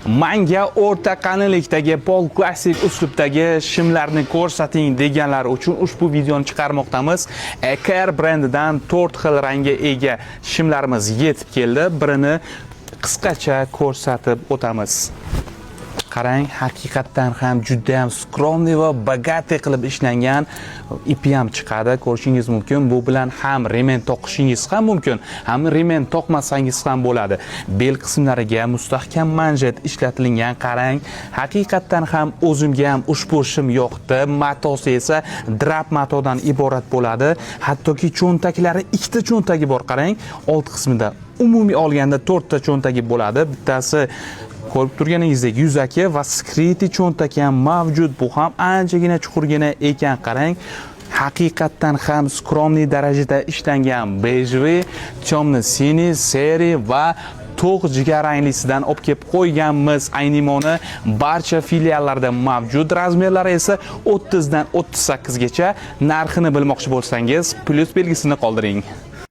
Menga o'rta qalinlikdagi pol klassik uslubdagi shimlarni ko'rsating deganlar uchun ushbu videoni chiqarmoqdamiz. Eker brendidan 4 xil rangga ega shimlarimiz yetib keldi. Birini qisqacha ko'rsatib o'tamiz. Qarang, haqiqatdan ham juda ham skromniy va bogatiy qilib ishlangan ipi ham chiqadi. Ko'rishingiz mumkin. Bu bilan ham remen toqishingiz ham mumkin, ham remen toqmasangiz ham bo'ladi. Bel qismlariga mustahkam manjet ishlatilgan. Qarang, haqiqatdan ham o'zimga ham ushbu shim yoqdi. Matosi esa drap matodan iborat bo'ladi. Hattoki cho'ntaklari ikkita cho'ntagi bor. Qarang, old qismida umumiy olganda 4 ta cho'ntagi bo'ladi. Bittasi ko'rib turganingizdek yuzaki va skriti cho'ntak ham mavjud. Bu ham anchagina chuqurgina ekan. Qarang, haqiqatdan ham skromniy darajada ishlangan. Bejli, temno-siniy, seri va to'q jigarranglisidan olib kelib qo'yganmiz. Aynimoni barcha filiallarda mavjud. Razmerlari esa 30 dan 38 gacha. Narxini bilmoqchi bo'lsangiz, plyus belgisini qoldiring.